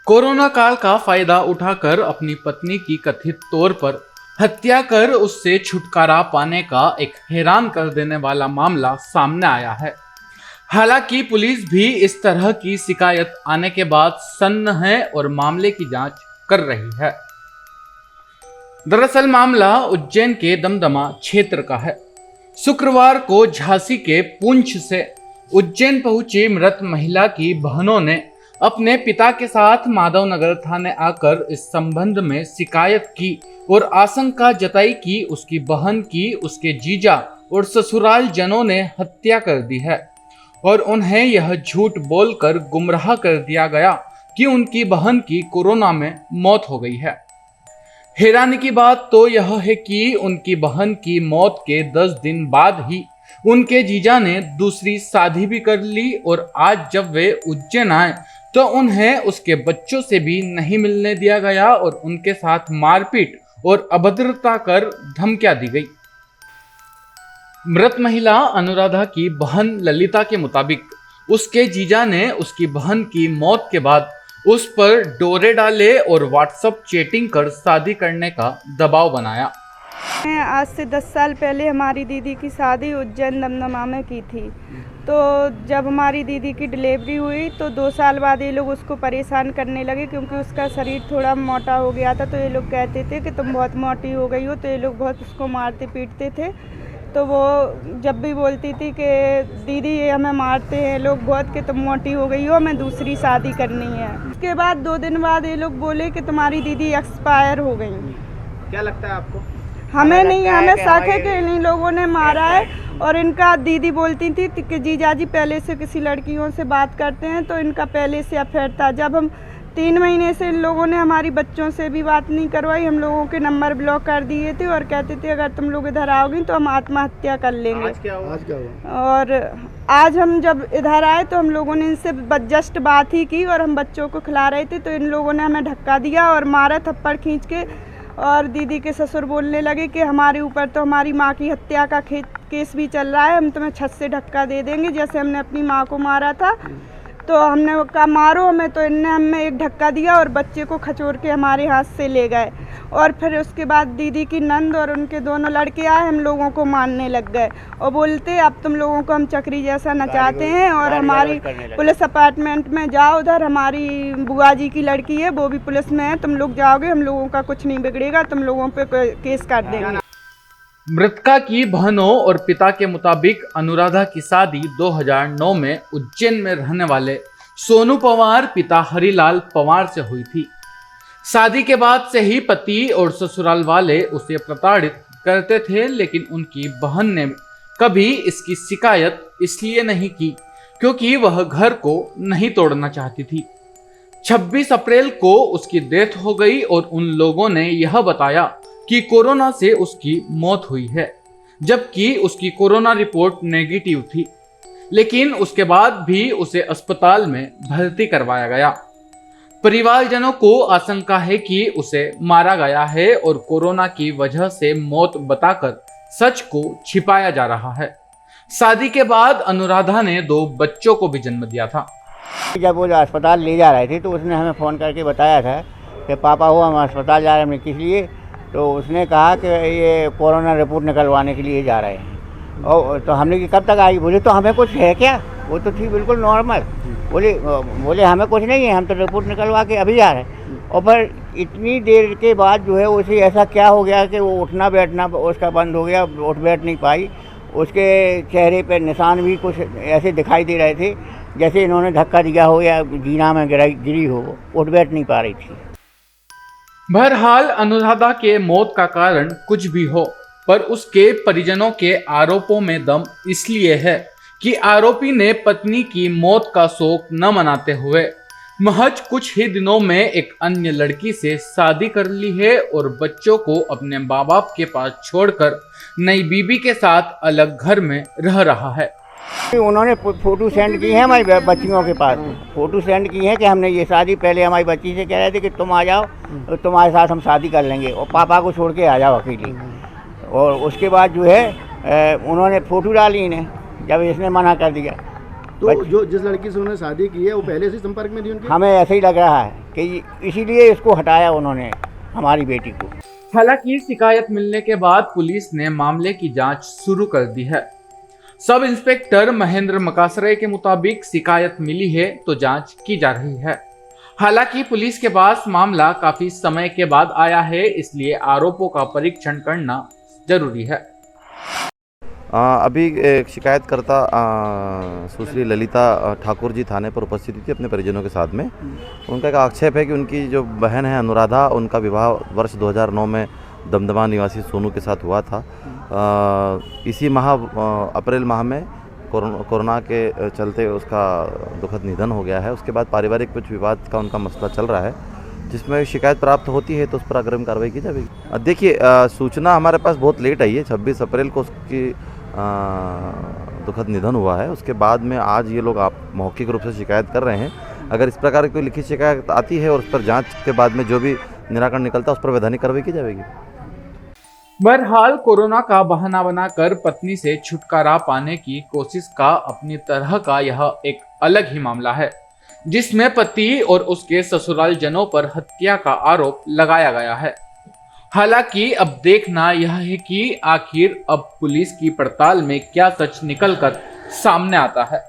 Corona काल का फायदा उठाकर अपनी पत्नी की कथित तौर पर हत्या कर उससे छुटकारा पाने का एक हैरान कर देने वाला मामला सामने आया है। हालांकि पुलिस भी इस तरह की शिकायत आने के बाद सन्न है और मामले की जांच कर रही है। दरअसल मामला उज्जैन के दमदमा क्षेत्र का है। शुक्रवार को झांसी के पुंछ से उज्जैन पहुंची मृत महिला की बहनों ने अपने पिता के साथ माधवनगर थाने आकर इस संबंध में शिकायत की और आशंका जताई कि उसकी बहन की उसके जीजा और ससुराल जनों ने हत्या कर दी है और उन्हें यह झूठ बोलकर गुमराह कर दिया गया कि उनकी बहन की कोरोना में मौत हो गई है। हैरानी की बात तो यह है कि उनकी बहन की मौत के 10 दिन बाद ही उनके जीजा ने दूसरी शादी भी कर ली और आज जब वे उज्जैन आए तो उन्हें उसके बच्चों से भी नहीं मिलने दिया गया और उनके साथ मारपीट और अभद्रता कर धमकियां दी गई। मृत महिला अनुराधा की बहन ललिता के मुताबिक उसके जीजा ने उसकी बहन की मौत के बाद उस पर डोरे डाले और व्हाट्सएप चैटिंग कर शादी करने का दबाव बनाया। आज से 10 साल पहले हमारी दीदी की शादी उज्जैन दमदमा में की थी। तो जब हमारी दीदी की डिलीवरी हुई तो 2 साल बाद ये लोग उसको परेशान करने लगे क्योंकि उसका शरीर थोड़ा मोटा हो गया था। तो ये लोग कहते थे कि तुम बहुत मोटी हो गई हो। तो ये लोग बहुत उसको मारते पीटते थे। तो वो जब भी बोलती थी कि दीदी ये हमें मारते हैं लोग बहुत कि तुम मोटी हो गई हो, हमें दूसरी शादी करनी है। उसके बाद 2 दिन बाद ये लोग बोले कि तुम्हारी दीदी एक्सपायर हो गई। क्या लगता है आपको? हमें नहीं, हमें शक है कि इन लोगों ने मारा है। और इनका दीदी बोलती थी कि जीजाजी पहले से किसी लड़कियों से बात करते हैं, तो इनका पहले से अफेयर था। जब हम 3 महीने से इन लोगों ने हमारी बच्चों से भी बात नहीं करवाई, हम लोगों के नंबर ब्लॉक कर दिए थे और कहते थे अगर तुम लोग इधर आओगी तो हम आत्महत्या कर लेंगे। आज क्या हुआ? और आज हम जब इधर आए तो हम लोगों ने इनसे जस्ट बात ही की और हम बच्चों को खिला रहे थे तो इन लोगों ने हमें धक्का दिया और मारा थप्पड़ खींच के। और दीदी के ससुर बोलने लगे कि हमारे ऊपर तो हमारी माँ की हत्या का केस भी चल रहा है, हम तुम्हें छत से धक्का दे देंगे जैसे हमने अपनी माँ को मारा था। तो हमने कहा मारो हमें, तो इनने हमें एक धक्का दिया और बच्चे को खचोर के हमारे हाथ से ले गए। और फिर उसके बाद दीदी की नंद और उनके दोनों लड़के आए, हम लोगों को मारने लग गए और बोलते अब तुम लोगों को हम चक्री जैसा नचाते हैं और हमारी पुलिस अपार्टमेंट में जाओ, उधर हमारी बुआ जी की लड़की है वो भी पुलिस में है, तुम लोग जाओगे हम लोगों का कुछ नहीं बिगड़ेगा, तुम लोगों पे केस कर देंगे। मृतका की बहनों और पिता के मुताबिक अनुराधा की शादी 2009 में उज्जैन में रहने वाले सोनू पवार पिता हरिलाल पवार से हुई थी। शादी के बाद से ही पति और ससुराल वाले उसे प्रताड़ित करते थे, लेकिन उनकी बहन ने कभी इसकी शिकायत इसलिए नहीं की क्योंकि वह घर को नहीं तोड़ना चाहती थी। 26 अप्रैल को उसकी डेथ हो गई और उन लोगों ने यह बताया कि कोरोना से उसकी मौत हुई है, जबकि उसकी कोरोना रिपोर्ट नेगेटिव थी, लेकिन उसके बाद भी उसे अस्पताल में भर्ती करवाया गया। परिवारजनों को आशंका है कि उसे मारा गया है और कोरोना की वजह से मौत बताकर सच को छिपाया जा रहा है। शादी के बाद अनुराधा ने 2 बच्चों को भी जन्म दिया था। जब वो अस्पताल ले जा रहे थे तो उसने हमें फ़ोन करके बताया था कि पापा हो हम अस्पताल जा रहे हैं, किस लिए? तो उसने कहा कि ये कोरोना रिपोर्ट निकलवाने के लिए जा रहे हैं। और तो हमने कि कब तक आई? बोले तो हमें कुछ है क्या? वो तो थी बिल्कुल नॉर्मल। बोले हमें कुछ नहीं है, हम तो रिपोर्ट निकलवा के अभी जा रहे हैं। और पर इतनी देर के बाद जो है उसे ऐसा क्या हो गया कि वो उठना बैठना उसका बंद हो गया, उठ बैठ नहीं पाई। उसके चेहरे पर निशान भी कुछ ऐसे दिखाई दे रहे थे जैसे इन्होंने धक्का दिया हो या जीना में गिरी हो, उठ बैठ नहीं पा रही थी। बहरहाल अनुराधा के मौत का कारण कुछ भी हो, पर उसके परिजनों के आरोपों में दम इसलिए है कि आरोपी ने पत्नी की मौत का शोक न मनाते हुए महज कुछ ही दिनों में एक अन्य लड़की से शादी कर ली है और बच्चों को अपने माँ बाप के पास छोड़कर नई बीबी के साथ अलग घर में रह रहा है। उन्होंने फ़ोटो सेंड की है हमारी बच्चियों के पास, फ़ोटो सेंड की है कि हमने ये शादी पहले हमारी बच्ची से कह रहे थे कि तुम आ जाओ तो तुम्हारे साथ हम शादी कर लेंगे और पापा को छोड़ के आ जाओ अकेली। और उसके बाद जो है उन्होंने फ़ोटो डाली इन्हें, जब इसने मना कर दिया तो जो जिस लड़की से उन्होंने शादी की है वो पहले से संपर्क में थी उनके? हमें ऐसे ही लग रहा है कि इसीलिए इसको हटाया उन्होंने, हमारी बेटी को। हालांकि शिकायत मिलने के बाद पुलिस ने मामले की जांच शुरू कर दी है। सब इंस्पेक्टर महेंद्र मकासरे के मुताबिक शिकायत मिली है तो जांच की जा रही है। हालांकि पुलिस के पास मामला काफी समय के बाद आया है, इसलिए आरोपों का परीक्षण करना जरूरी है। अभी एक शिकायतकर्ता सुश्री ललिता ठाकुर जी थाने पर उपस्थित थी अपने परिजनों के साथ में। उनका एक आक्षेप है कि उनकी जो बहन है अनुराधा, उनका विवाह वर्ष 2009 में दमदमा निवासी सोनू के साथ हुआ था। इसी माह अप्रैल माह में कोरोना के चलते उसका दुखद निधन हो गया है। उसके बाद पारिवारिक कुछ विवाद का उनका मसला चल रहा है, जिसमें शिकायत प्राप्त होती है तो उस पर अग्रिम कार्रवाई की जाएगी। देखिए, सूचना हमारे पास बहुत लेट आई है। 26 अप्रैल को उसकी दुखद निधन हुआ है। उसके बाद में आज ये लोग आप मौखिक रूप से शिकायत कर रहे हैं। अगर इस प्रकार की कोई लिखित शिकायत आती है और उस पर जांच के बाद में जो भी निराकरण निकलता है उस पर वैधानिक कार्रवाई की जाएगी। बहरहाल कोरोना का बहाना बनाकर पत्नी से छुटकारा पाने की कोशिश का अपनी तरह का यह एक अलग ही मामला है, जिसमें पति और उसके ससुराल जनों पर हत्या का आरोप लगाया गया है। हालांकि अब देखना यह है कि आखिर अब पुलिस की पड़ताल में क्या सच निकलकर सामने आता है।